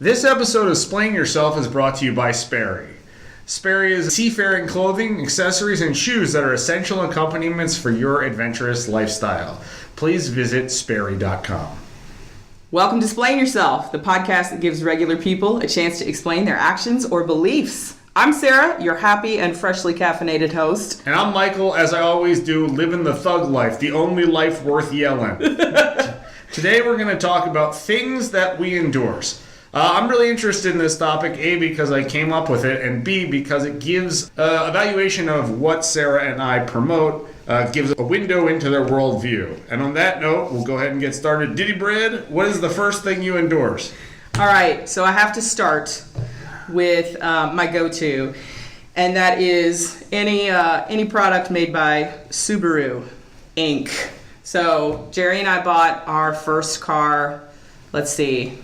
This episode of Splain Yourself is brought to you by Sperry. Sperry is seafaring clothing, accessories, and shoes that are essential accompaniments for your adventurous lifestyle. Please visit Sperry.com. Welcome to Splain Yourself, the podcast that gives regular people a chance to explain their actions or beliefs. I'm Sarah, your happy and freshly caffeinated host. And I'm Michael, as I always do, living the thug life, the only life worth yelling. Today we're going to talk about things that we endorse. I'm really interested in this topic, A, because I came up with it, and B, because it gives evaluation of what Sarah and I promote, gives a window into their worldview. And on that note, we'll go ahead and get started. Diddy Bread, what is the first thing you endorse? All right, so I have to start with my go-to, and that is any product made by Subaru Inc. So Jerry and I bought our first car, let's see,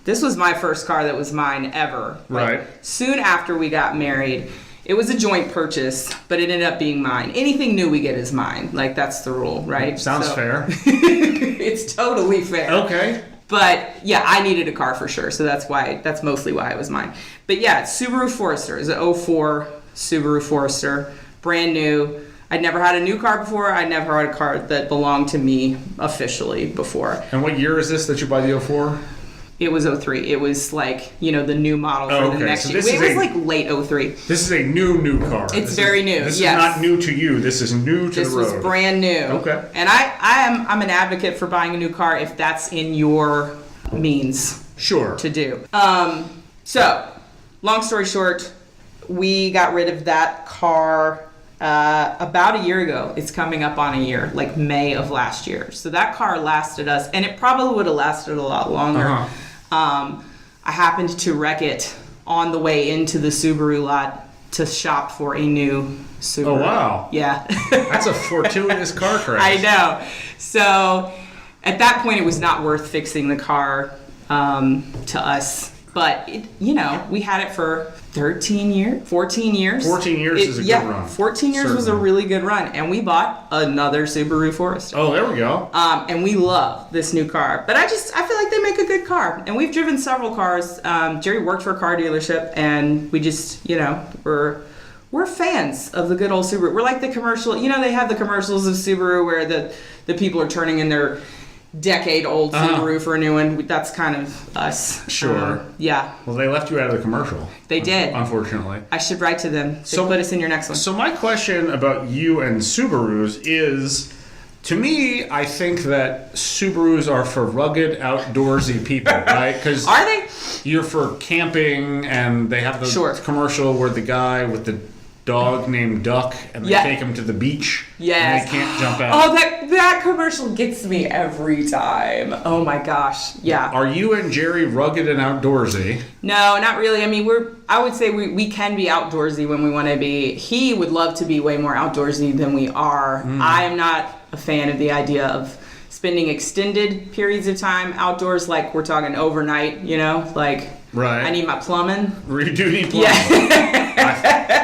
this was my first car that was mine ever. Right. Soon after we got married. It was a joint purchase, but it ended up being mine. Anything new we get is mine. Like, that's the rule, right? Sounds fair. It's totally fair. Okay. But yeah, I needed a car for sure, so that's mostly why it was mine. But yeah, it's Subaru Forester. It's an 04 Subaru Forester, brand new. I'd never had a new car before. I'd never had a car that belonged to me officially before. And what year is this that you buy the 04? It was 03. It was like, the new model for the next year. It was like late 03. This is a new car. It's very new. This yes. is not new to you. This is new to the road. This was brand new. Okay. And I'm an advocate for buying a new car if that's in your means. Sure. To do. So, long story short, we got rid of that car about a year ago. It's coming up on a year, like May of last year. So that car lasted us, and it probably would have lasted a lot longer. Uh-huh. I happened to wreck it on the way into the Subaru lot to shop for a new Subaru. Oh, wow. Yeah. That's a fortuitous car crash. I know. So at that point, it was not worth fixing the car to us. But, we had it for 14 years. 14 years is a good run. 14 years was a really good run. And we bought another Subaru Forester. Oh, there we go. And we love this new car. But I feel like they make a good car. And we've driven several cars. Jerry worked for a car dealership, and we just, we're fans of the good old Subaru. We're like the commercial, they have the commercials of Subaru where the people are turning in their decade-old Subaru for a new one. That's kind of us. Sure. Yeah. Well, they left you out of the commercial. They did. Unfortunately. I should write to them. So put us in your next one. So my question about you and Subarus is, to me, I think that Subarus are for rugged, outdoorsy people, right? Because are they? You're for camping, and they have the commercial where the guy with the dog named Duck, and they take him to the beach. Yes. And they can't jump out. Oh, that commercial gets me every time. Oh my gosh. Yeah. Are you and Jerry rugged and outdoorsy? No, not really. I mean, I would say we can be outdoorsy when we want to be. He would love to be way more outdoorsy than we are. I am not a fan of the idea of spending extended periods of time outdoors, like we're talking overnight, like right. I need my plumbing. You do need plumbing. Yeah.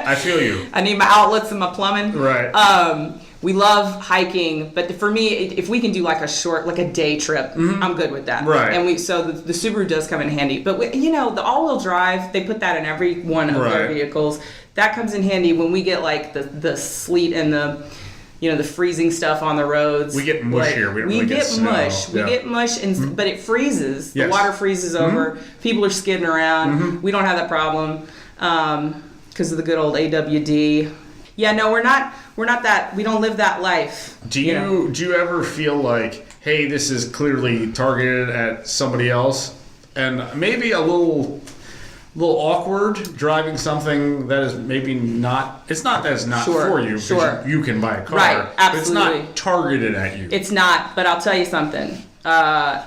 I feel you. I need my outlets and my plumbing. Right. We love hiking, but for me, if we can do like a short, like a day trip, I'm good with that. Right. And so the Subaru does come in handy. But the all-wheel drive, they put that in every one of their vehicles. That comes in handy when we get like the sleet and the freezing stuff on the roads. We get mush here. We don't really get snow. Mush. We get mush, but it freezes. Yes. The water freezes over. People are skidding around. We don't have that problem because of the good old AWD. Yeah, no, we're not that. We don't live that life. Do you ever feel like, hey, this is clearly targeted at somebody else, and maybe a little awkward driving something that is maybe not, it's not that it's not for you, because you can buy a car. Right, absolutely. But it's not targeted at you. It's not, but I'll tell you something. The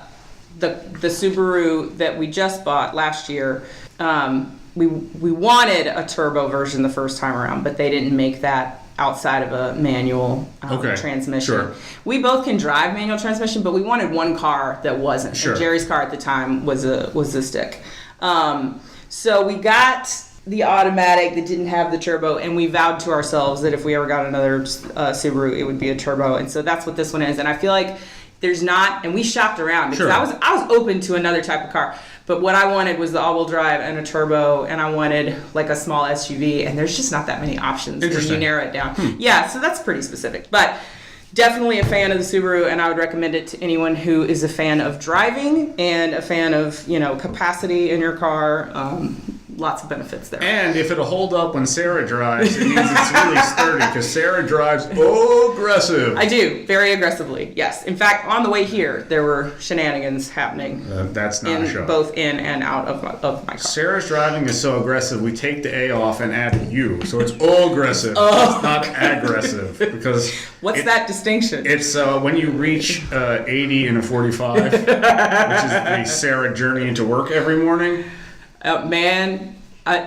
Subaru that we just bought last year, we wanted a turbo version the first time around, but they didn't make that outside of a manual transmission. Sure. We both can drive manual transmission, but we wanted one car that wasn't. Sure. And Jerry's car at the time was a stick. So we got the automatic that didn't have the turbo, and we vowed to ourselves that if we ever got another Subaru, it would be a turbo. And so that's what this one is. And I feel like there's not, and we shopped around because I was open to another type of car, But what I wanted was the all-wheel drive and a turbo, and I wanted like a small SUV, and there's just not that many options when you narrow it down. Yeah, so that's pretty specific. But definitely a fan of the Subaru, and I would recommend it to anyone who is a fan of driving and a fan of, capacity in your car. Lots of benefits there. And if it'll hold up when Sarah drives, it means it's really sturdy, because Sarah drives aggressive. I do, very aggressively, yes. In fact, on the way here, there were shenanigans happening. That's not a show. Both in and out of my car. Sarah's driving is so aggressive, we take the A off and add a U. So it's aggressive. It's not aggressive. Because What's that distinction? It's when you reach 80 in a 45, which is the Sarah journey into work every morning. Man,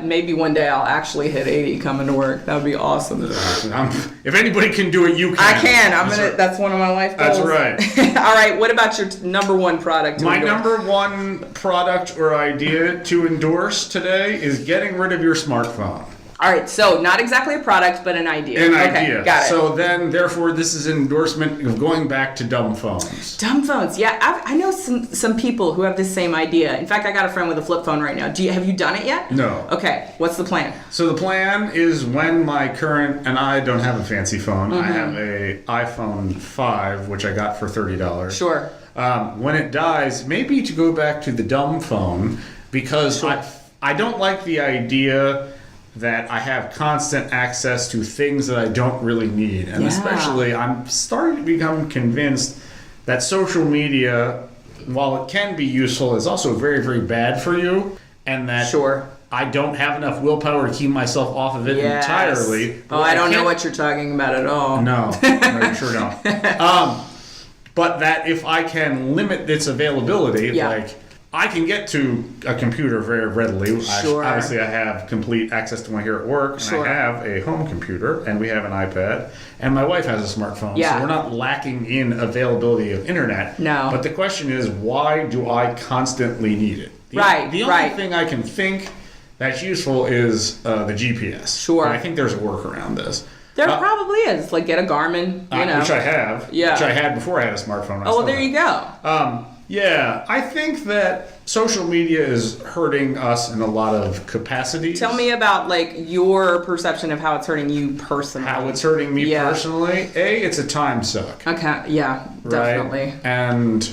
maybe one day I'll actually hit 80 coming to work. That would be awesome. If anybody can do it, you can. I can. That's one of my life goals. That's right. All right. What about your number one product? My number one product or idea to endorse today is getting rid of your smartphone. All right, so not exactly a product, but an idea. An idea. Got it. So then, therefore, this is an endorsement of going back to dumb phones. Dumb phones, yeah. I know some people who have this same idea. In fact, I got a friend with a flip phone right now. Have you done it yet? No. Okay, what's the plan? So the plan is when my current, and I don't have a fancy phone, I have a iPhone 5, which I got for $30. Sure. When it dies, maybe to go back to the dumb phone, because I don't like the idea that I have constant access to things that I don't really need. And especially, I'm starting to become convinced that social media, while it can be useful, is also very, very bad for you. And that I don't have enough willpower to keep myself off of it entirely. Oh, I don't know what you're talking about at all. No, you sure don't. But that if I can limit its availability, like I can get to a computer very readily. Sure. Obviously, I have complete access to one here at work, and I have a home computer, and we have an iPad, and my wife has a smartphone, so we're not lacking in availability of internet. No. But the question is, why do I constantly need it? The only thing I can think that's useful is the GPS. Sure. And I think there's a workaround this. There probably is. Like, get a Garmin, which I have. Yeah. Which I had before I had a smartphone. Oh, well, there you go. Yeah, I think that social media is hurting us in a lot of capacities. Tell me about, like, your perception of how it's hurting you personally. How it's hurting me personally? It's a time suck. Okay, yeah, definitely. Right? And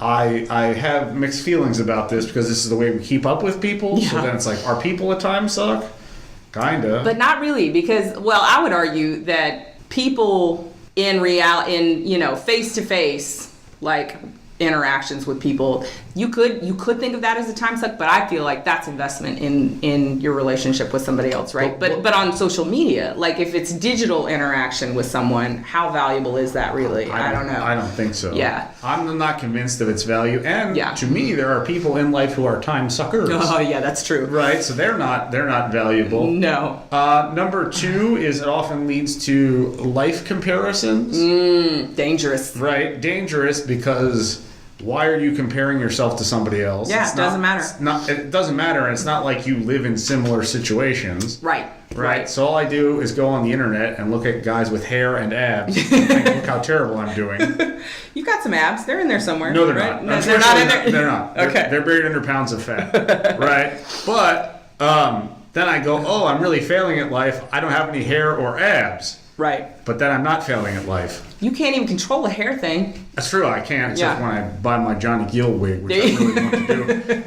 I have mixed feelings about this because this is the way we keep up with people. Yeah. So then it's like, are people a time suck? Kinda. But not really, because, well, I would argue that people in face-to-face, like, interactions with people, you could think of that as a time suck, but I feel like that's investment in your relationship with somebody else, right? But on social media, like if it's digital interaction with someone, how valuable is that really? I don't know. I don't think so. Yeah. I'm not convinced of its value, and to me, there are people in life who are time suckers. Oh yeah, that's true. Right, so they're not valuable. No. Number two is it often leads to life comparisons. Dangerous. Right, dangerous because why are you comparing yourself to somebody else? Yeah, it doesn't matter. It doesn't matter, and it's not like you live in similar situations. Right. So all I do is go on the internet and look at guys with hair and abs and think, look how terrible I'm doing. You've got some abs. They're in there somewhere. No, they're right? not. No, they're not in there? They're not. Okay. They're buried under pounds of fat. Right? But then I go, oh, I'm really failing at life. I don't have any hair or abs. Right. But then I'm not failing at life. You can't even control a hair thing. That's true. I can't, except when I buy my Johnny Gill wig, which I really want to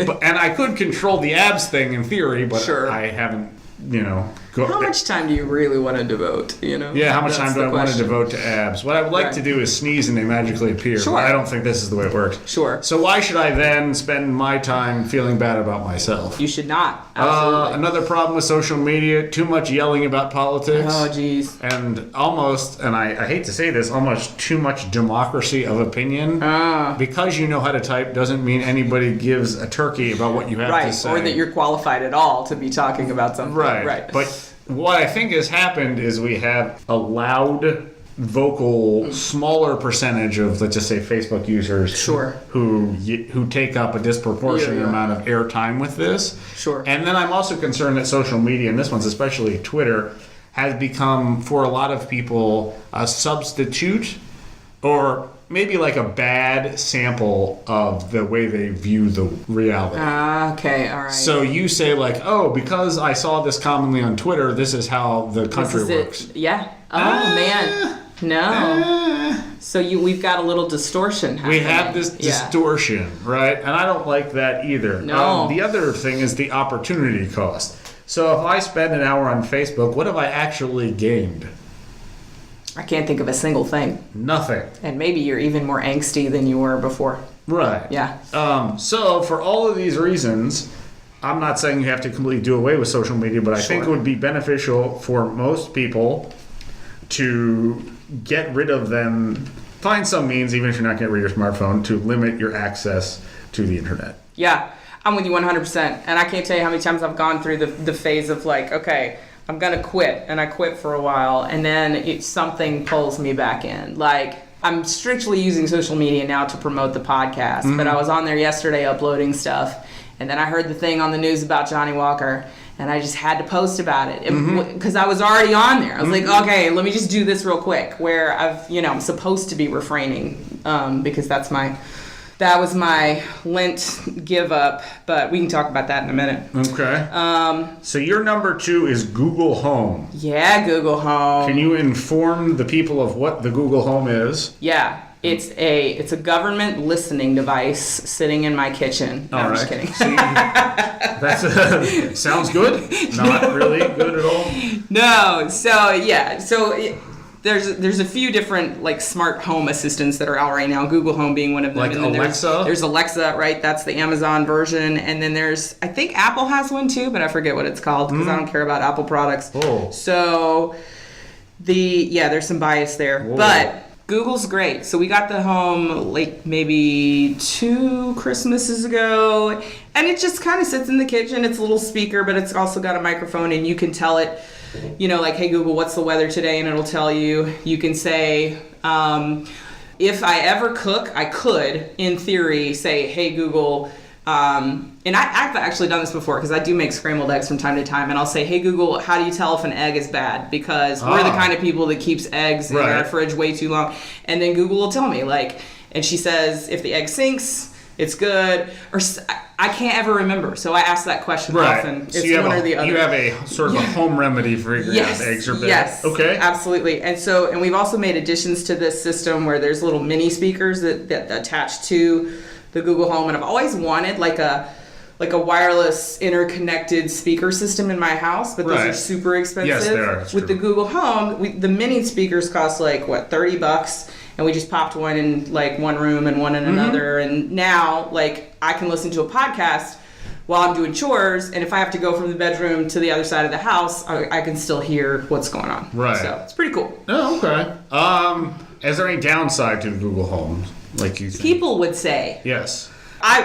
do. And I could control the abs thing in theory, but I haven't, How much time do you really want to devote, Yeah, how much time do I want to devote to abs? What I would like to do is sneeze and they magically appear. Sure. But I don't think this is the way it works. Sure. So why should I then spend my time feeling bad about myself? You should not. Absolutely. Another problem with social media, too much yelling about politics. Oh, geez. And almost, and I hate to say this, almost too much democracy of opinion. Because you know how to type doesn't mean anybody gives a turkey about what you have to say. Or that you're qualified at all to be talking about something. Right. But what I think has happened is we have a loud, vocal, smaller percentage of, let's just say, Facebook users who take up a disproportionate amount of airtime with this. Sure. And then I'm also concerned that social media, and this one's especially Twitter, has become, for a lot of people, a substitute or maybe like a bad sample of the way they view the reality. Okay, all right. So you say like, oh, because I saw this commonly on Twitter, this is how the country works. Yeah. Oh, man. No. So we've got a little distortion happening. We have this distortion, right? And I don't like that either. No. The other thing is the opportunity cost. So if I spend an hour on Facebook, what have I actually gained? I can't think of a single thing. Nothing. And maybe you're even more angsty than you were before. Right. Yeah. So for all of these reasons, I'm not saying you have to completely do away with social media, but I think it would be beneficial for most people to get rid of them. Find some means, even if you're not getting rid of your smartphone, to limit your access to the internet. Yeah. I'm with you 100%. And I can't tell you how many times I've gone through the phase of like, okay, I'm going to quit. And I quit for a while. And then something pulls me back in. Like, I'm strictly using social media now to promote the podcast. Mm-hmm. But I was on there yesterday uploading stuff. And then I heard the thing on the news about Johnny Walker. And I just had to post about it. Because I was already on there. I was like, okay, let me just do this real quick. Where I'm supposed to be refraining. Because that was my Lent give up, but we can talk about that in a minute. Okay. So your number 2 is Google Home. Yeah, Google Home. Can you inform the people of what the Google Home is? Yeah, it's a government listening device sitting in my kitchen. No, I'm just kidding. Sounds good. Not really good at all. No. So yeah. There's a few different like smart home assistants that are out right now. Google Home being one of them. Like and then Alexa? There's Alexa, right? That's the Amazon version. And then I think Apple has one too, but I forget what it's called because I don't care about Apple products. Oh. So there's some bias there. Whoa. But Google's great. So we got the Home like maybe 2 Christmases ago. And it just kind of sits in the kitchen. It's a little speaker, but it's also got a microphone and you can tell it, like, hey, Google, what's the weather today? And it'll tell you. You can say, if I ever cook, I could, in theory, say, hey, Google. And I've actually done this before because I do make scrambled eggs from time to time. And I'll say, hey, Google, how do you tell if an egg is bad? Because we're the kind of people that keeps eggs in our fridge way too long. And then Google will tell me, like, and she says, if the egg sinks, it's good. Or I can't ever remember, so I ask that question often. So it's one or the other. You have a sort of a home remedy for figuring out if eggs are bad. Yes. Okay. Absolutely. And we've also made additions to this system where there's little mini speakers that attach to the Google Home, and I've always wanted like a wireless interconnected speaker system in my house, but those are super expensive. Yes, they are. With the Google Home, the mini speakers cost like $30. And we just popped one in like one room and one in another. And now like I can listen to a podcast while I'm doing chores. And if I have to go from the bedroom to the other side of the house, I can still hear what's going on. Right. So it's pretty cool. Oh, okay. Is there any downside to the Google Home? Like you think? People would say. Yes.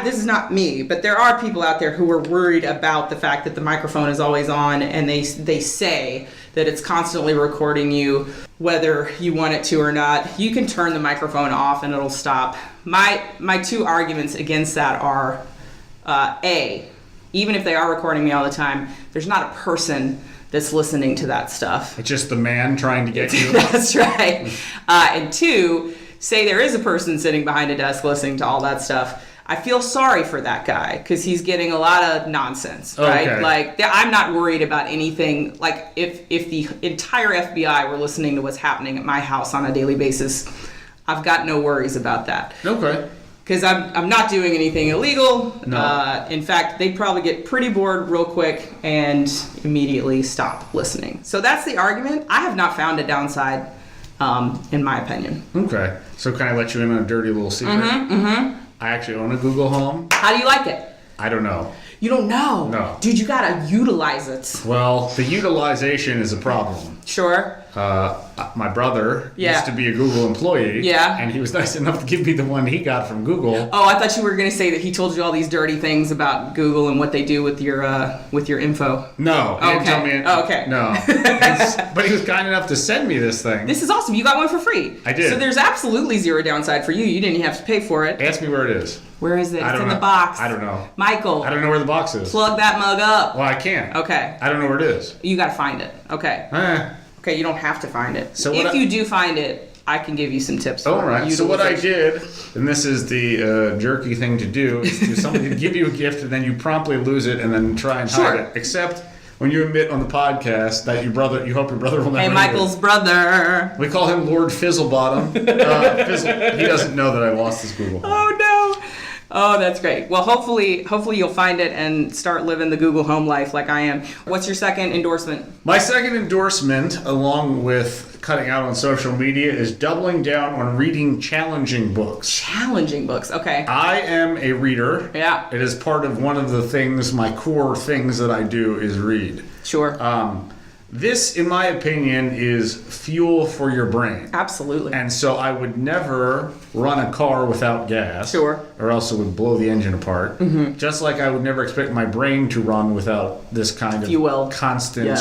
This is not me, but there are people out there who are worried about the fact that the microphone is always on, and they say that it's constantly recording you whether you want it to or not. You can turn the microphone off and it'll stop. My 2 arguments against that are, A, even if they are recording me all the time, there's not a person that's listening to that stuff. It's just the man trying to get you. That's right. And 2, say there is a person sitting behind a desk listening to all that stuff. I feel sorry for that guy because he's getting a lot of nonsense, right? Okay. Like, I'm not worried about anything. Like, if the entire FBI were listening to what's happening at my house on a daily basis, I've got no worries about that. Okay. Because I'm not doing anything illegal. No. In fact, they'd probably get pretty bored real quick and immediately stop listening. So that's the argument. I have not found a downside, in my opinion. Okay. So can I let you in on a dirty little secret? I actually own a Google Home. How do you like it? I don't know. You don't know? No. Dude, you gotta utilize it. Well, the utilization is a problem. Sure. My brother used to be a Google employee. Yeah. And he was nice enough to give me the one he got from Google. Oh, I thought you were going to say that he told you all these dirty things about Google and what they do with your info. No. He didn't tell me. Oh, okay. No. But he was kind enough to send me this thing. This is awesome. You got one for free. I did. So there's absolutely zero downside for you. You didn't have to pay for it. Ask me where it is. Where is it? I don't It's in know. the box. I don't know. Michael. I don't know where the box is. Plug that mug up. Well, I can't. Okay. I don't know where it is. You got to find it. Okay. Okay, you don't have to find it. So if you do find it, I can give you some tips. All right. So what I did, and this is the jerky thing to do, is to somebody give you a gift and then you promptly lose it and then try and hide it. Except when you admit on the podcast that you hope your brother will never. Hey, Michael's brother. We call him Lord Fizzlebottom. He doesn't know that I lost his Google Home. Oh no. Oh, that's great. Well, hopefully you'll find it and start living the Google Home life like I am. What's your second endorsement? My second endorsement, along with cutting out on social media, is doubling down on reading challenging books. Challenging books, okay. I am a reader. Yeah. It is part of one of the things, my core things that I do is read. Sure. This, in my opinion, is fuel for your brain. Absolutely. And so I would never run a car without gas. Sure. Or else it would blow the engine apart. Mm-hmm. Just like I would never expect my brain to run without this kind of constant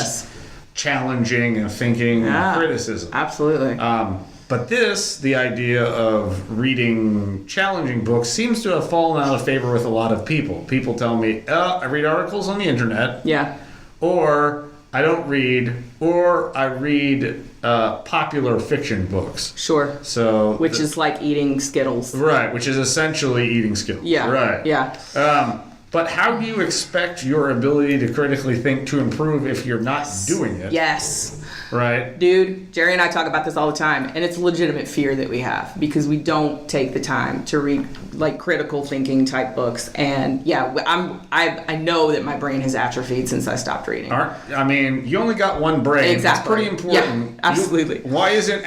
challenging and thinking and criticism. Absolutely. But the idea of reading challenging books, seems to have fallen out of favor with a lot of people. People tell me, I read articles on the internet. Yeah. Or I don't read, or I read popular fiction books. Sure. So which is like eating Skittles. Right, which is essentially eating Skittles. Yeah. Right. Yeah. But how do you expect your ability to critically think to improve if you're not doing it? Yes. Right? Dude, Jerry and I talk about this all the time, and it's a legitimate fear that we have because we don't take the time to read like critical thinking type books. And yeah, I know that my brain has atrophied since I stopped reading. I mean, you only got one brain. Exactly. It's pretty important. Yeah, absolutely. Why isn't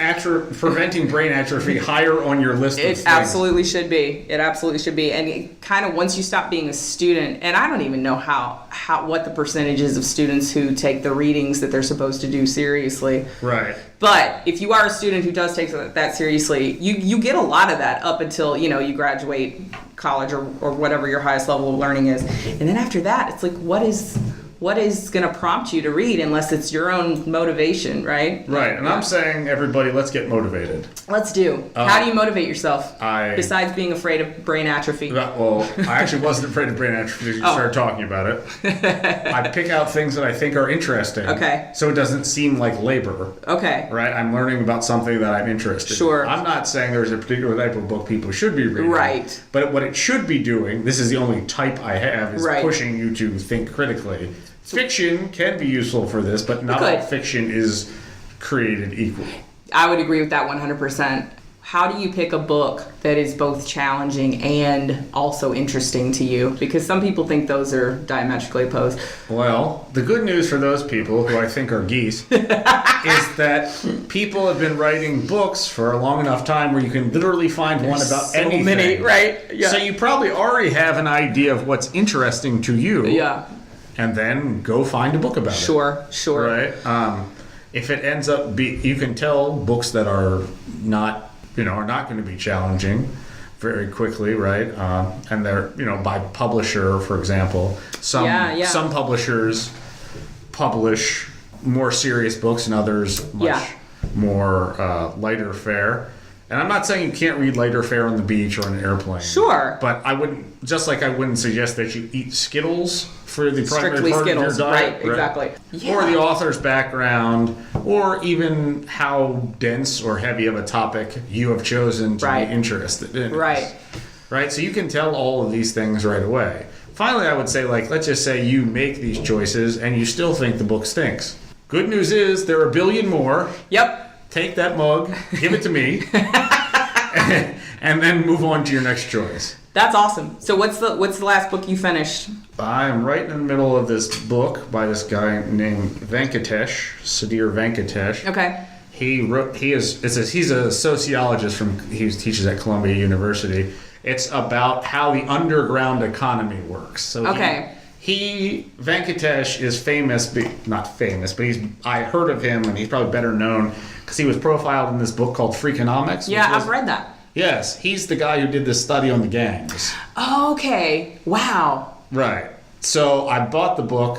preventing brain atrophy higher on your list of things? It absolutely should be. It absolutely should be. And it kind of once you stop being a student, and I don't even know what the percentages of students who take the readings that they're supposed to do seriously. Right. But if you are a student who does take that seriously, you get a lot of that up until, you graduate college or whatever your highest level of learning is. And then after that, it's like, what is going to prompt you to read unless it's your own motivation, right? Right. And I'm saying, everybody, let's get motivated. Let's do. How do you motivate yourself? Besides being afraid of brain atrophy. Well, I actually wasn't afraid of brain atrophy until you started talking about it. I pick out things that I think are interesting. Okay. So it doesn't seem like labor. Okay. Right? I'm learning about something that I'm interested in. I'm not saying there's a particular type of book people should be reading. Right. But what it should be doing, this is the only type I have, is pushing you to think critically. Fiction can be useful for this, but not all fiction is created equal. I would agree with that 100%. How do you pick a book that is both challenging and also interesting to you? Because some people think those are diametrically opposed. Well, the good news for those people, who I think are geese, is that people have been writing books for a long enough time where you can literally find one about anything. Many, right? Yeah. So you probably already have an idea of what's interesting to you. Yeah. And then go find a book about it. Sure. Right? If it ends up you can tell books that are not going to be challenging very quickly, right? And they're, by publisher, for example. Some publishers publish more serious books and others much more lighter fare. And I'm not saying you can't read lighter fare on the beach or on an airplane. Sure. But I wouldn't suggest that you eat Skittles for the primary part of your diet. Right, exactly. Yeah. Or the author's background, or even how dense or heavy of a topic you have chosen to be interested in. Right. Right? So you can tell all of these things right away. Finally, I would say, let's just say you make these choices and you still think the book stinks. Good news is there are a billion more. Yep. Take that mug, give it to me, and then move on to your next choice. That's awesome. So what's the last book you finished? I am right in the middle of this book by this guy named Sudhir Venkatesh. Okay. He's a sociologist he teaches at Columbia University. It's about how the underground economy works. So Venkatesh is not famous, but I heard of him, and he's probably better known because he was profiled in this book called Freakonomics. Yeah, I've read that. Yes, he's the guy who did this study on the gangs. Okay, wow. Right. So I bought the book.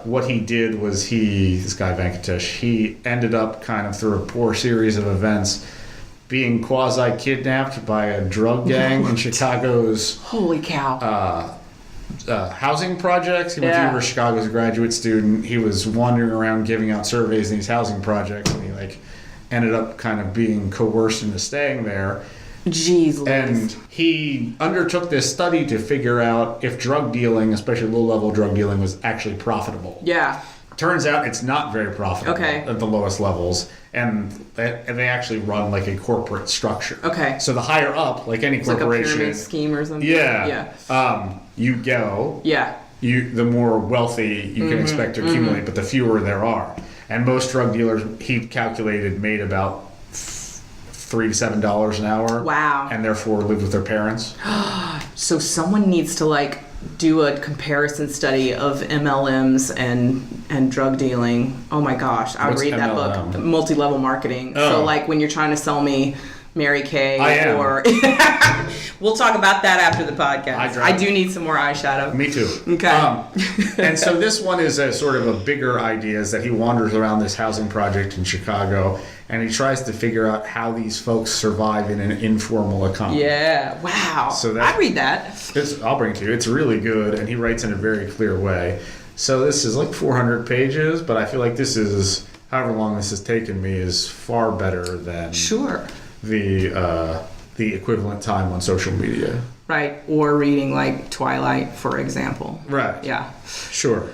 What he did was this guy Venkatesh, he ended up kind of through a poor series of events being quasi-kidnapped by a drug gang in Chicago's... Holy cow. Housing projects. He went to University of Chicago as a graduate student. He was wandering around giving out surveys in these housing projects, and he ended up kind of being coerced into staying there. Jeez Louise. And he undertook this study to figure out if drug dealing, especially low-level drug dealing, was actually profitable. Yeah. Turns out it's not very profitable at the lowest levels, and they actually run like a corporate structure. Okay. So the higher up, like any corporation, like a pyramid scheme or something. Yeah. You go. Yeah. The more wealthy you can expect to accumulate, but the fewer there are. And most drug dealers, he calculated, made about $3 to $7 an hour. Wow. And therefore lived with their parents. So someone needs to like do a comparison study of MLMs and drug dealing. Oh my gosh, I would read that MLM? book, Multi-Level Marketing. Oh. So like when you're trying to sell me Mary Kay or we'll talk about that after the podcast. I do need some more eyeshadow. Me too. Okay. And so this one is a sort of a bigger idea, is that he wanders around this housing project in Chicago and he tries to figure out how these folks survive in an informal economy. Yeah. Wow. So I'd read that. I'll bring it to you. It's really good, and he writes in a very clear way. So this is like 400 pages, but I feel like this is, however long this has taken me, is far better than the equivalent time on social media. Right. Or reading like Twilight, for example. Right. Yeah. Sure.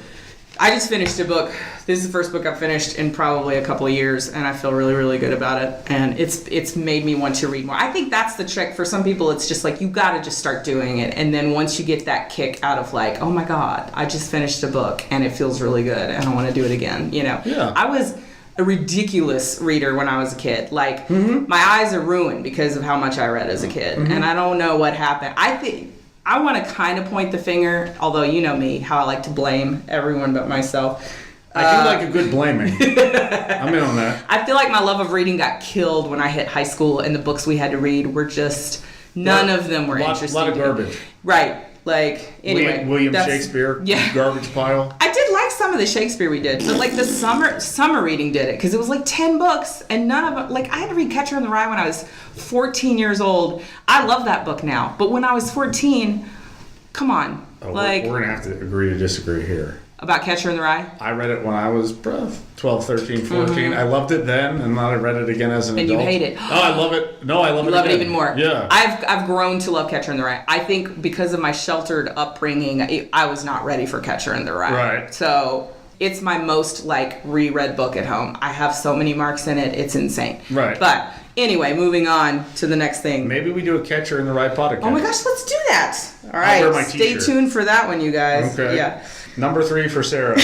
I just finished a book. This is the first book I've finished in probably a couple of years, and I feel really, really good about it. And it's made me want to read more. I think that's the trick. For some people, it's just like, you got to just start doing it. And then once you get that kick out of like, oh my God, I just finished a book and it feels really good and I want to do it again. You know, Yeah. I was a ridiculous reader when I was a kid. Like, my eyes are ruined because of how much I read as a kid. And I don't know what happened. I think I want to kind of point the finger, although you know me, how I like to blame everyone but myself. I do like a good blaming. I'm in on that. I feel like my love of reading got killed when I hit high school, and the books we had to read were just, none of them were interesting. A lot of garbage. Right. Like, anyway. William Shakespeare, garbage pile. I did like some of the Shakespeare we did, but like the summer reading did it, because it was like 10 books, and none of them, like I had to read Catcher in the Rye when I was 14 years old. I love that book now, but when I was 14, come on. Oh, like, we're going to have to agree to disagree here. About Catcher in the Rye? I read it when I was 12, 13, 14. I loved it then, and then I read it again as an adult. And you hate it. Oh, I love it. No, I love it. You love again. it even more. Yeah. I've grown to love Catcher in the Rye. I think because of my sheltered upbringing, I was not ready for Catcher in the Rye. Right. So it's my most like reread book at home. I have so many marks in it. It's insane. Right. But anyway, moving on to the next thing. Maybe we do a Catcher in the Rye podcast. Oh my gosh, let's do that. All I'll wear my right. Stay t-shirt. tuned for that one, you guys. Okay. Yeah. Number 3 for Sarah.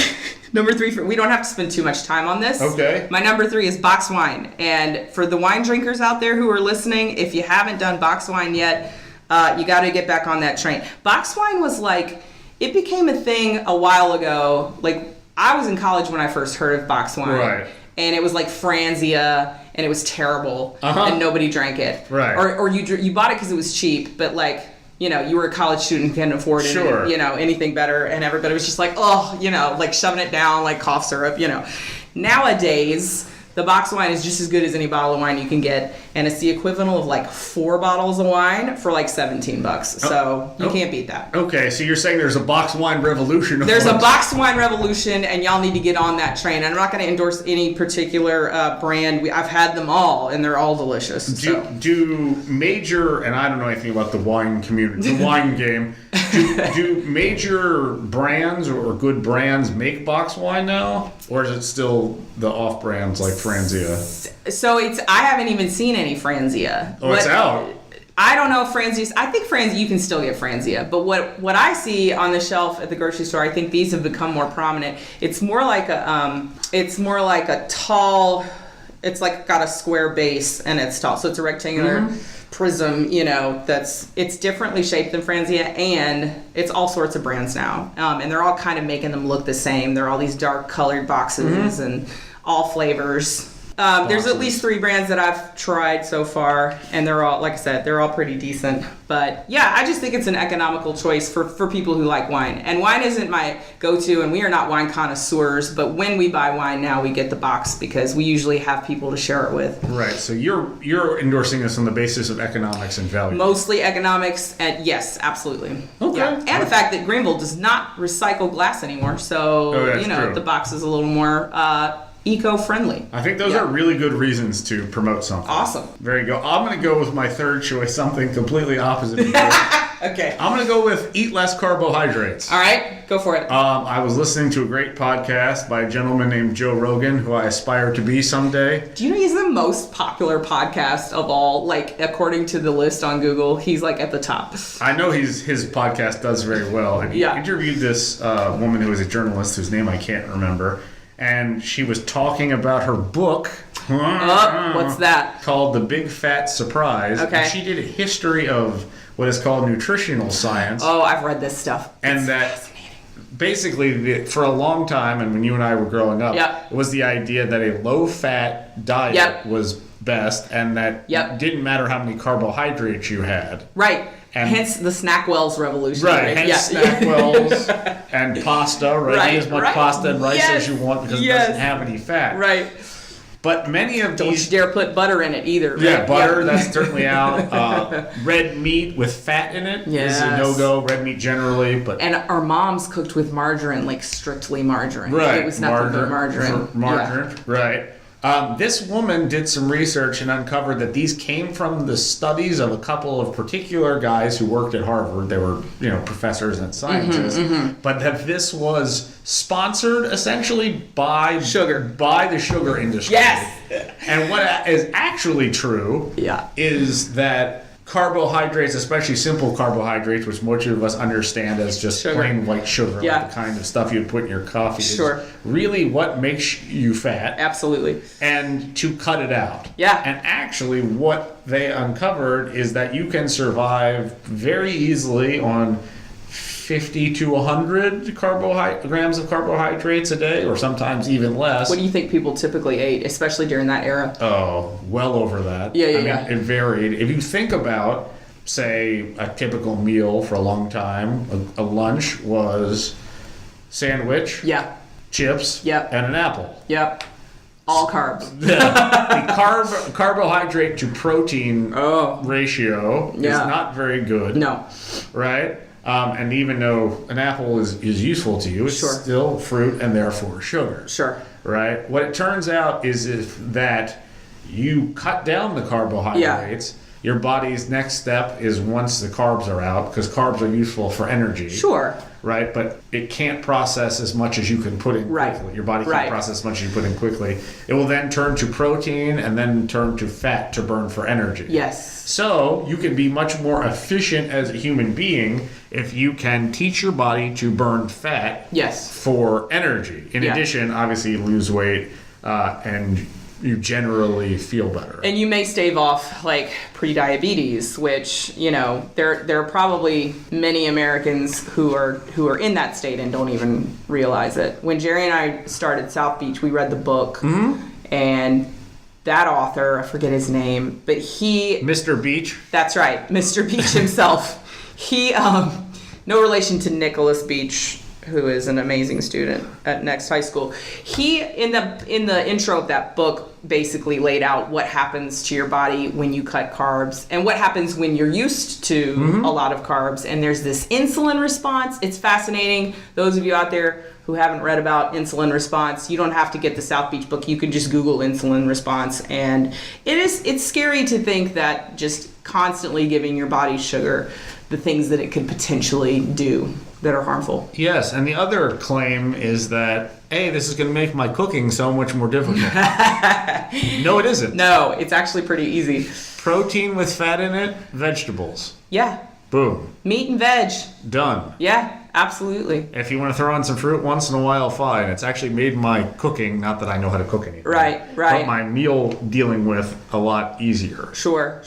Number 3 we don't have to spend too much time on this. Okay. My number 3 is box wine. And for the wine drinkers out there who are listening, if you haven't done box wine yet, you got to get back on that train. Box wine was like, it became a thing a while ago. Like, I was in college when I first heard of box wine. Right. And it was like Franzia, and it was terrible, and nobody drank it. Right. Or you bought it because it was cheap, but like, you know, you were a college student, couldn't afford it, Sure. you know, anything better, and everybody was just like, oh, you know, like shoving it down like cough syrup, you know. Nowadays, the box wine is just as good as any bottle of wine you can get, and it's the equivalent of like 4 bottles of wine for like $17. So you can't beat that. Okay, so you're saying there's a box wine revolution. There's a box wine revolution, and y'all need to get on that train. And I'm not going to endorse any particular brand. I've had them all, and they're all delicious. Do major, and I don't know anything about the wine community, the wine game, do major brands or good brands make box wine now? Or is it still the off brands like Franzia? So I haven't even seen any Franzia. Oh, it's out. I don't know if Franzia's, I think Franzia, you can still get Franzia, but what I see on the shelf at the grocery store, I think these have become more prominent. It's more like a tall, it's like got a square base and it's tall. So it's a rectangular prism, you know, it's differently shaped than Franzia, and it's all sorts of brands now. And they're all kind of making them look the same. They're all these dark colored boxes and all flavors. There's at least 3 brands that I've tried so far, and they're all, like I said, they're all pretty decent. But yeah, I just think it's an economical choice for people who like wine. And wine isn't my go-to, and we are not wine connoisseurs, but when we buy wine now, we get the box because we usually have people to share it with. Right, so you're endorsing this on the basis of economics and value. Mostly economics, and yes, absolutely. Okay. Yeah. And the fact that Greenville does not recycle glass anymore, so, that's true. the box is a little more eco-friendly. I think those are really good reasons to promote something. Awesome. There you go. I'm going to go with my third choice, something completely opposite of yours. Okay. I'm going to go with eat less carbohydrates. All right, go for it. I was listening to a great podcast by a gentleman named Joe Rogan, who I aspire to be someday. Do you know he's the most popular podcast of all? Like, according to the list on Google, he's like at the top. I know his podcast does very well. And he interviewed this woman who was a journalist whose name I can't remember. And she was talking about her book. What's that? Called The Big Fat Surprise. Okay. And she did a history of what is called nutritional science. Oh, I've read this stuff. And it's that fascinating. basically, for a long time, and when you and I were growing up, it was the idea that a low-fat diet was best, and that it didn't matter how many carbohydrates you had. Right. And hence the Snackwells revolution. Right, hence Snackwells and pasta, right? Eat as much pasta and rice as you want because it doesn't have any fat. Right. But many of Don't these... you dare put butter in it either. Right? Yeah, butter, that's certainly out. Red meat with fat in it is a no-go. Red meat generally, but... And our moms cooked with margarine, like strictly margarine. Right. It was nothing but margarine. Margarine, right. This woman did some research and uncovered that these came from the studies of a couple of particular guys who worked at Harvard. They were, professors and scientists. But that this was sponsored essentially by the sugar industry. Yes. And what is actually true is that carbohydrates, especially simple carbohydrates, which most of us understand as just plain white sugar, like the kind of stuff you'd put in your coffee, is really what makes you fat. Absolutely. And to cut it out. Yeah. And actually what they uncovered is that you can survive very easily on 50 to 100 grams of carbohydrates a day, or sometimes even less. What do you think people typically ate, especially during that era? Oh, well over that. Yeah. I mean, it varied. If you think about, say, a typical meal for a long time, a lunch was sandwich, chips, and an apple. Yep. All carbs. The carbohydrate to protein ratio is not very good. No. Right? And even though an apple is useful to you, it's still fruit and therefore sugar. Sure. Right? What it turns out is that you cut down the carbohydrates, your body's next step is once the carbs are out, because carbs are useful for energy. Sure. Right? But it can't process as much as you can put in quickly. Your body can't process as much as you put in quickly. It will then turn to protein and then turn to fat to burn for energy. Yes. So you can be much more efficient as a human being if you can teach your body to burn fat for energy. In addition, obviously, you lose weight and you generally feel better. And you may stave off like pre-diabetes, which, there are probably many Americans who are in that state and don't even realize it. When Jerry and I started South Beach, we read the book, and that author, I forget his name, but he... Mr. Beach? That's right, Mr. Beach himself. He, no relation to Nicholas Beach, who is an amazing student at Next High School. He, in the intro of that book, basically laid out what happens to your body when you cut carbs and what happens when you're used to a lot of carbs. And there's this insulin response. It's fascinating. Those of you out there who haven't read about insulin response, you don't have to get the South Beach book. You can just Google insulin response. And it's scary to think that just constantly giving your body sugar, the things that it could potentially do that are harmful. Yes, and the other claim is that, hey, this is going to make my cooking so much more difficult. No, it isn't. No, it's actually pretty easy. Protein with fat in it, vegetables. Yeah. Boom. Meat and veg. Done. Yeah, absolutely. If you want to throw on some fruit once in a while, fine. It's actually made my cooking, not that I know how to cook anything. Right. But my meal dealing with a lot easier. Sure.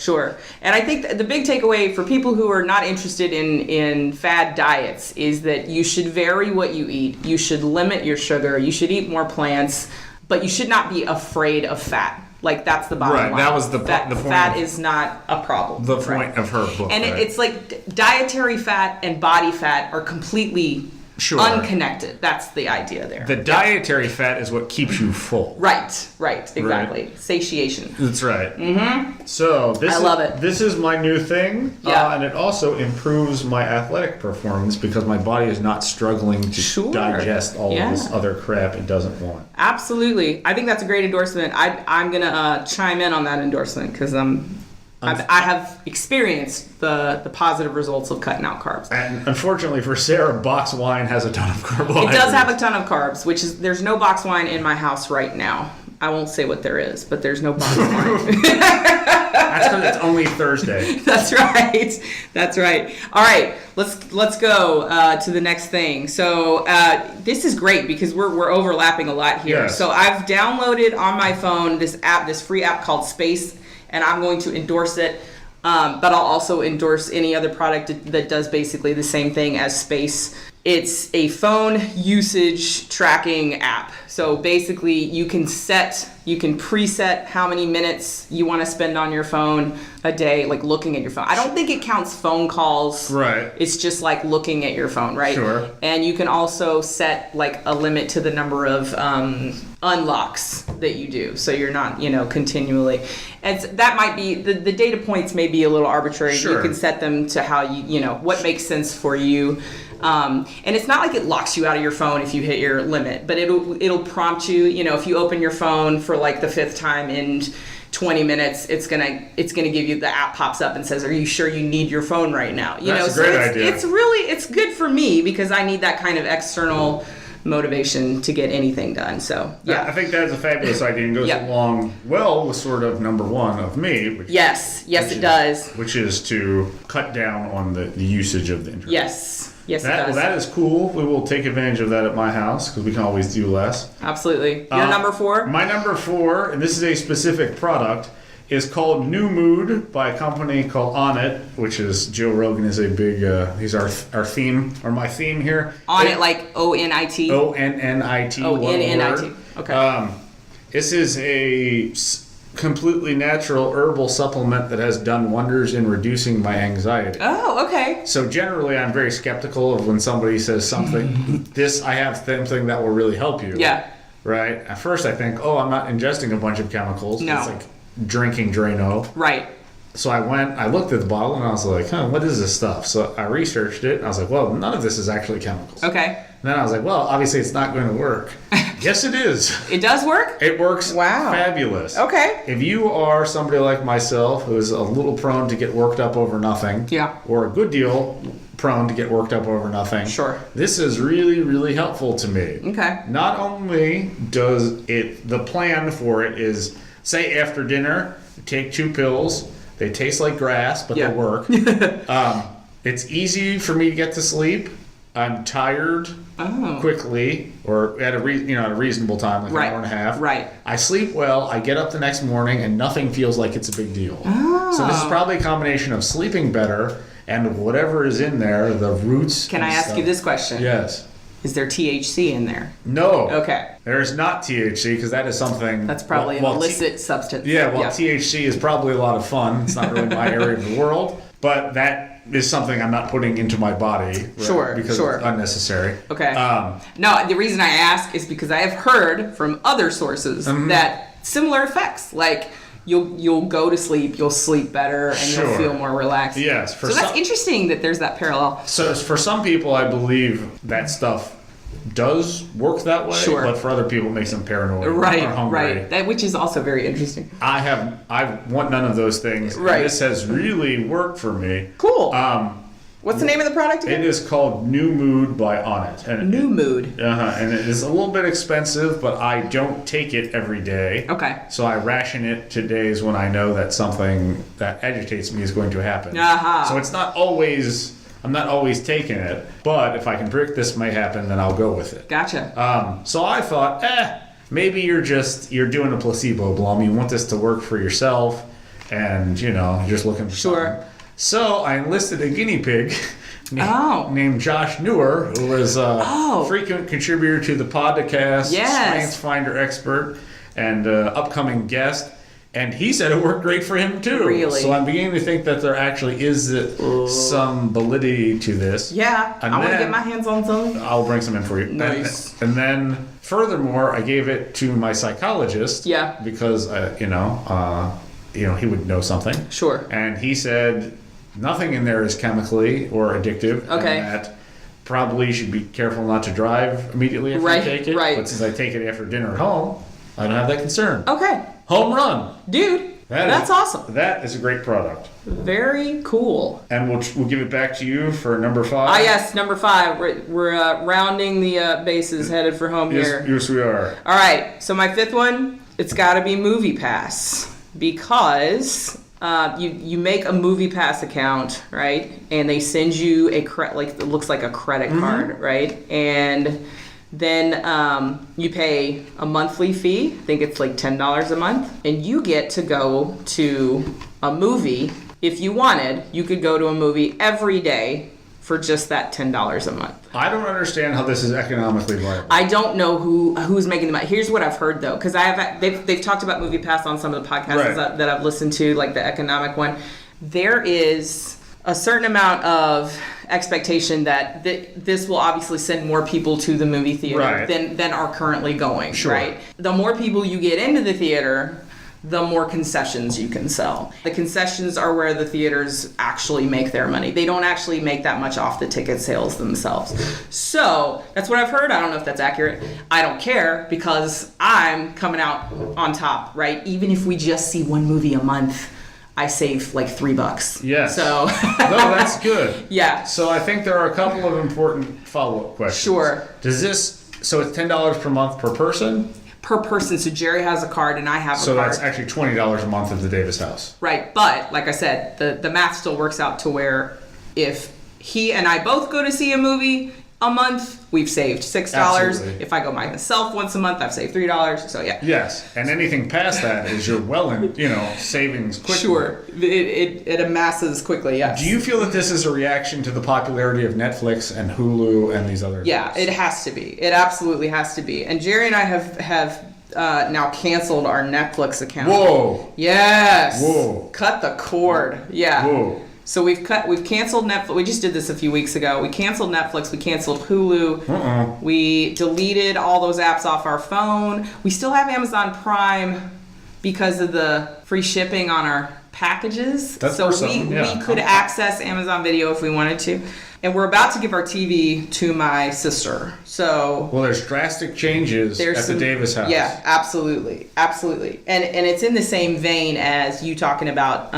And I think the big takeaway for people who are not interested in fad diets is that you should vary what you eat. You should limit your sugar. You should eat more plants, but you should not be afraid of fat. Like, that's the bottom line. Right, that was the point. Fat is not a problem. The point of her book. And it's like dietary fat and body fat are completely Sure. unconnected. That's the idea there. The dietary fat is what keeps you full. Right, exactly. Satiation. That's right. Mm-hmm. So I love it. This is my new thing, Yeah. and it also improves my athletic performance because my body is not struggling to digest all of this other crap it doesn't want. Absolutely. I think that's a great endorsement. I'm going to chime in on that endorsement because I have experienced the positive results of cutting out carbs. And unfortunately for Sarah, box wine has a ton of carbohydrates. It does have a ton of carbs, there's no box wine in my house right now. I won't say what there is, but there's no box wine. That's because it's only Thursday. That's right. All right, let's go to the next thing. So this is great because we're overlapping a lot here. Yes. So I've downloaded on my phone this free app called Space, and I'm going to endorse it. But I'll also endorse any other product that does basically the same thing as Space. It's a phone usage tracking app. So basically you can preset how many minutes you want to spend on your phone a day, like looking at your phone. I don't think it counts phone calls. Right. It's just like looking at your phone, right? Sure. And you can also set like a limit to the number of unlocks that you do. So you're not, continually. And that might be, the data points may be a little arbitrary. Sure. You can set them to how what makes sense for you. And it's not like it locks you out of your phone if you hit your limit, but it'll prompt you, if you open your phone for like the 5th time in 20 minutes, it's gonna give you, the app pops up and says, are you sure you need your phone right now? That's a great idea. It's good for me because I need that kind of external motivation to get anything done. So yeah, I think that's a fabulous idea and goes along well with sort of number one of me. Which it does. Which is to cut down on the usage of the internet. Yes, it does. Well, that is cool. We will take advantage of that at my house because we can always do less. Absolutely. Your number 4? My number 4, and this is a specific product, is called New Mood by a company called Onnit, which is Joe Rogan is a big, he's our theme, or my theme here. Onnit, like O-N-I-T? O-N-N-I-T. O-N-N-I-T. Okay. This is a completely natural herbal supplement that has done wonders in reducing my anxiety. Oh, okay. So generally, I'm very skeptical of when somebody says something, I have something that will really help you. Yeah. Right? At first, I think, I'm not ingesting a bunch of chemicals. No. It's like drinking Drano. Right. So I looked at the bottle and I was like, what is this stuff? So I researched it and I was like, well, none of this is actually chemicals. Okay. And then I was like, well, obviously it's not going to work. Yes, it is. It does work? It works. Wow. Fabulous. Okay. If you are somebody like myself who is a little prone to get worked up over nothing, or a good deal prone to get worked up over nothing, sure, this is really, really helpful to me. Okay. Not only does the plan for it is, say after dinner, take 2 pills. They taste like grass, but they work. It's easy for me to get to sleep. I'm tired quickly, or at a reasonable time, like an hour and a half. Right. I sleep well. I get up the next morning, and nothing feels like it's a big deal. So this is probably a combination of sleeping better and whatever is in there, the roots. Can I ask you this question? Yes. Is there THC in there? No. Okay. There's not THC because that is something... That's probably an illicit substance. Yeah, THC is probably a lot of fun. It's not really my area of the world. But that is something I'm not putting into my body. Right? Sure, because it's unnecessary. Okay. No, the reason I ask is because I have heard from other sources that similar effects, like... You'll go to sleep, you'll sleep better, and you'll feel more relaxed. Yes. So that's interesting that there's that parallel. So for some people, I believe that stuff does work that way. Sure. But for other people, it makes them paranoid or hungry. Right. Which is also very interesting. I want none of those things. Right. And this has really worked for me. Cool. What's the name of the product again? It is called New Mood by Onnit. New Mood. And it is a little bit expensive, but I don't take it every day. Okay. So I ration it to days when I know that something that agitates me is going to happen. So it's not always... I'm not always taking it, but if I can predict this may happen, then I'll go with it. Gotcha. So I thought, maybe you're doing a placebo, Blum. You want this to work for yourself, and, you're just looking for something. So I enlisted a guinea pig named Josh Newer, who was a frequent contributor to the podcast, Strengths Finder expert, and upcoming guest. And he said it worked great for him too. Really? So I'm beginning to think that there actually is some validity to this. Yeah, And I want to then- get my hands on some. I'll bring some in for you. Nice. And then, furthermore, I gave it to my psychologist. Yeah. Because he would know something. Sure. And he said nothing in there is chemically or addictive. Okay. And that probably you should be careful not to drive immediately after you take it. Right. But since I take it after dinner at home, I don't have that concern. Okay. Home run. Dude, that's awesome. That is a great product. Very cool. And we'll give it back to you for number 5. Yes, number 5. We're rounding the bases, headed for home here. Yes, we are. All right, so my 5th one, it's got to be Movie Pass, because you make a Movie Pass account, right? And they send you it looks like a credit card, right? And then you pay a monthly fee. I think it's like $10 a month, and you get to go to a movie. If you wanted, you could go to a movie every day for just that $10 a month. I don't understand how this is economically viable. I don't know who's making the money. Here's what I've heard though, because they've talked about Movie Pass on some of the podcasts that I've listened to, like the economic one. There is a certain amount of expectation that this will obviously send more people to the movie theater than are currently going. Sure. Right. The more people you get into the theater, the more concessions you can sell. The concessions are where the theaters actually make their money. They don't actually make that much off the ticket sales themselves. So that's what I've heard. I don't know if that's accurate. I don't care, because I'm coming out on top, right? Even if we just see one movie a month, I save like $3. Yes. So no, that's good. Yeah. So I think there are a couple of important follow-up questions. Sure. So it's $10 per month per person? Per person. So Jerry has a card and I have a card. So that's actually $20 a month at the Davis house. Right. But like I said, the math still works out to where if he and I both go to see a movie a month, we've saved $6. Absolutely. If I go myself once a month, I've saved $3. So yeah. Yes, and anything past that is you're well in, savings quickly. Sure, it amasses quickly. Yes. Do you feel that this is a reaction to the popularity of Netflix and Hulu and these other? Yeah, things? it has to be. It absolutely has to be. And Jerry and I have now canceled our Netflix account. Whoa. Yes. Whoa. Cut the cord. Yeah. Whoa. So we've canceled Netflix. We just did this a few weeks ago. We canceled Netflix. We canceled Hulu. We deleted all those apps off our phone. We still have Amazon Prime because of the free shipping on our packages. That's we could access Amazon Video if we wanted to. And we're about to give our TV to my sister. So well, there's drastic changes at the Davis house. Yeah, absolutely, absolutely. And it's in the same vein as you talking about,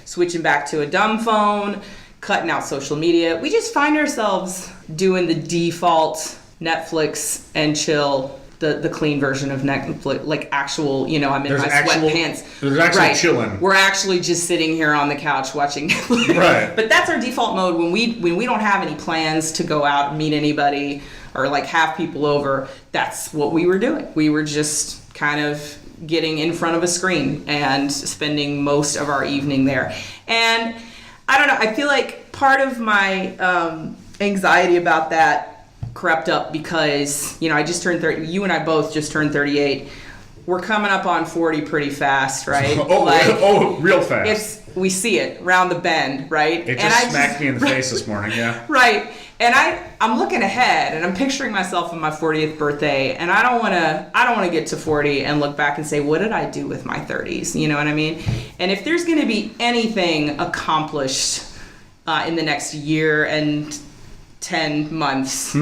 switching back to a dumb phone, cutting out social media. We just find ourselves doing the default Netflix and chill. The clean version of Netflix, like actual, I'm in my sweatpants. There's actually chilling. We're actually just sitting here on the couch watching Netflix. Right. But that's our default mode when we don't have any plans to go out and meet anybody or like have people over. That's what we were doing. We were just kind of getting in front of a screen and spending most of our evening there. And I don't know, I feel like part of my anxiety about that crept up because, I just turned 30. You and I both just turned 38. We're coming up on 40 pretty fast, right? Real fast. We see it round the bend, right? It just smacked me in the face this morning, yeah. Right. And I'm looking ahead and I'm picturing myself on my 40th birthday, and I don't want to get to 40 and look back and say, what did I do with my 30s? You know what I mean? And if there's going to be anything accomplished in the next year and 10 months,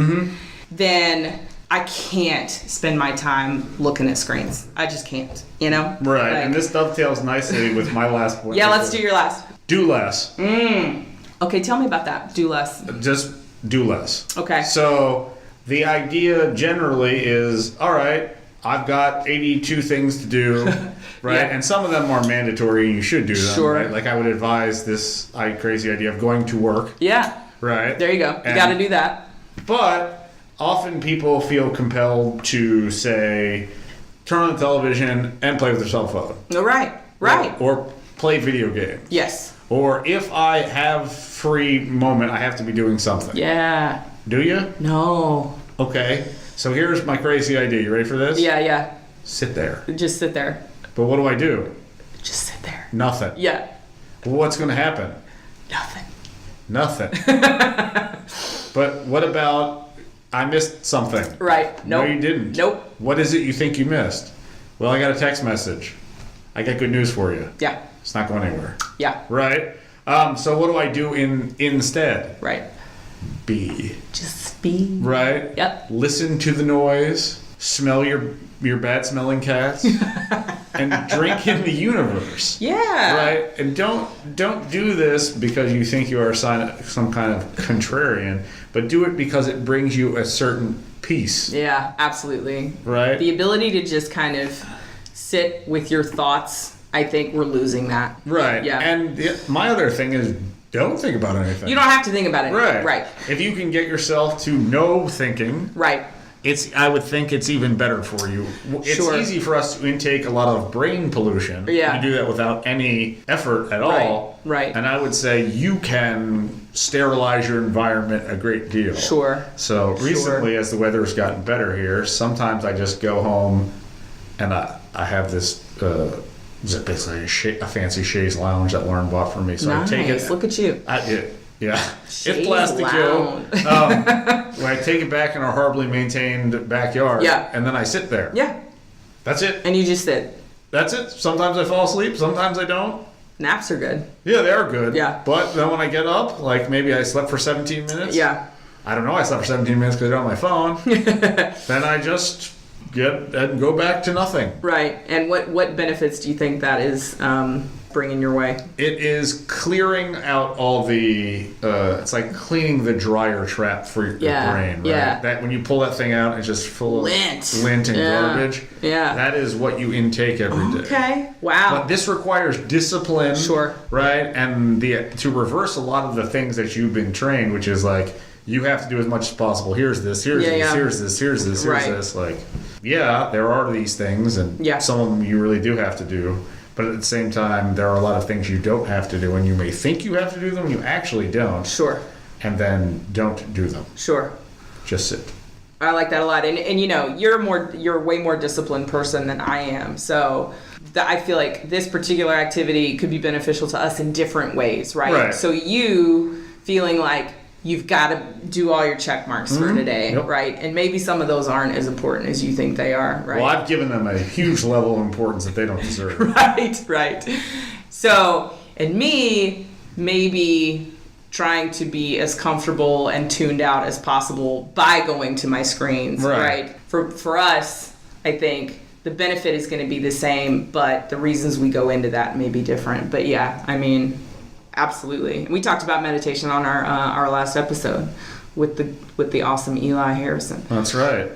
then I can't spend my time looking at screens. I just can't, Right, and this dovetails nicely with my last point. Yeah, let's do your last. Do less. Okay, tell me about that. Do less. Just do less. Okay. So the idea generally is, all right, I've got 82 things to do, right? Yeah. And some of them are mandatory and you should do them, Sure. right? Like I would advise this crazy idea of going to work. Yeah. Right. There you go. You got to do that. But often people feel compelled to say, turn on the television and play with their cell phone. Right. Or play video games. Yes. Or if I have free moment, I have to be doing something. Yeah. Do you? No. Okay. So here's my crazy idea. You ready for this? Yeah. Sit there. Just sit there. But what do? Just sit there. Nothing. Yeah. Well, what's going to happen? Nothing. But what about I missed something? Right. Nope. No, you didn't. Nope. What is it you think you missed? Well, I got a text message. I got good news for you. Yeah. It's not going anywhere. Yeah. Right? So what do I do instead? Right. Be. Just be. Right? Yep. Listen to the noise. Smell your bad smelling cats. And drink in the universe. Yeah. Right? And don't do this because you think you are some kind of contrarian, but do it because it brings you a certain peace. Yeah, absolutely. Right? The ability to just kind of sit with your thoughts, I think we're losing that. Right. Yeah. And my other thing is don't think about anything. You don't have to think about it. Right. Right. If you can get yourself to no thinking. Right. I would think it's even better for you. It's Sure. easy for us to intake a lot of brain pollution. Yeah. You do that without any effort at all. Right. And I would say you can sterilize your environment a great deal. Sure. So recently, as the weather's gotten better here, sometimes I just go home and I have this just basically a fancy chaise lounge that Lauren bought for me. So nice. I take it. Look at you. Yeah, Chaise it's plastic, Joe. When I take it back in our horribly maintained backyard, Yeah. and then I sit there. Yeah. That's it. And you just sit. That's it. Sometimes I fall asleep. Sometimes I don't. Naps are good. Yeah, they are good. Yeah. But then when I get up, like maybe I slept for 17 minutes. Yeah. I don't know. I slept for 17 minutes because I don't have my phone. Then I just get and go back to nothing. Right. And what benefits do you think that is bringing your way? It is clearing out all the. It's like cleaning the dryer trap for your brain. Right? Yeah. That when you pull that thing out, it's just full of lint and garbage. Yeah. That is what you intake every day. Okay. Wow. But this requires discipline. Sure. Right, and to reverse a lot of the things that you've been trained, which is like you have to do as much as possible. Here's this. Here's this. Yeah. Here's this. Here's this. Here's Right. this. Like, yeah, there are these things, and some of them you really do have to do. But at the same time, there are a lot of things you don't have to do, and you may think you have to do them, you actually don't. Sure. And then don't do them. Sure. Just sit. I like that a lot, and you know, you're a way more disciplined person than I am, so I feel like this particular activity could be beneficial to us in different ways, right? Right. So you feeling like you've got to do all your check marks for today, Yep. right? And maybe some of those aren't as important as you think they are, right? Well, I've given them a huge level of importance that they don't deserve. Right. So, and me, maybe trying to be as comfortable and tuned out as possible by going to my screens, right? For us, I think the benefit is going to be the same, but the reasons we go into that may be different. But yeah, I mean, absolutely. We talked about meditation on our last episode with the awesome Eli Harrison. That's right.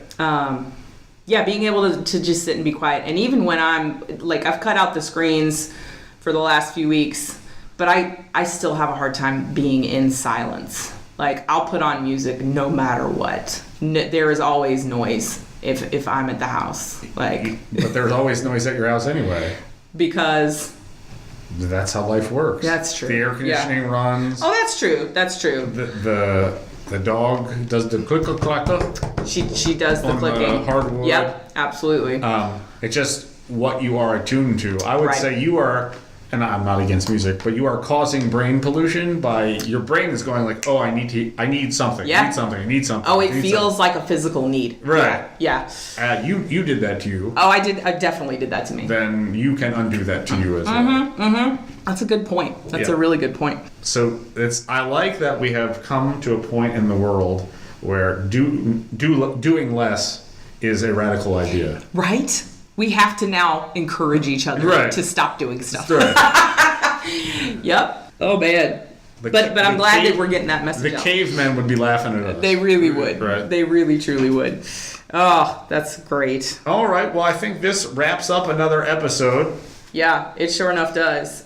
Yeah, being able to just sit and be quiet. And even when I'm, like, I've cut out the screens for the last few weeks, but I still have a hard time being in silence. Like, I'll put on music no matter what. There is always noise if I'm at the house. Like, but there's always noise at your house anyway. Because that's how life works. That's true. The air conditioning runs. Oh, that's true. That's true. The dog does the click click clack click. She does the on clicking. The hardwood. Yep, absolutely. It's just what you are attuned to. I would say you are, and I'm not against music, but you are causing brain pollution by your brain is going like, oh, I need something. Yeah. I need something. Oh, it feels like a physical need. Right. Yeah. You did that to you. Oh, I did. I definitely did that to me. Then you can undo that to you as well. That's a good point. That's a really good point. So I like that we have come to a point in the world where doing less is a radical idea. Right? We have to now encourage each other to stop doing stuff. Right. Yep. Oh man. But I'm glad that we're getting that message out. The out. cavemen would be laughing at us. They really would. Right. They really, truly would. Oh, that's great. All right. Well, I think this wraps up another episode. Yeah, it sure enough does.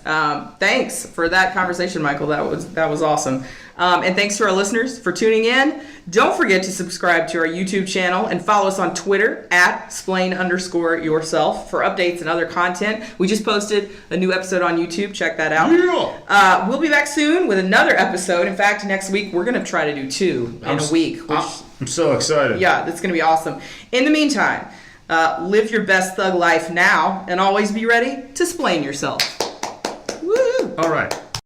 Thanks for that conversation, Michael. That was awesome. And thanks to our listeners for tuning in. Don't forget to subscribe to our YouTube channel and follow us on Twitter at @Splain_yourself for updates and other content. We just posted a new episode on YouTube. Check that out. Yeah. We'll be back soon with another episode. In fact, next week we're going to try to do 2 in a week. I'm so excited. Yeah, that's going to be awesome. In the meantime, Live your best thug life now and always be ready to splain yourself. Woo! All right.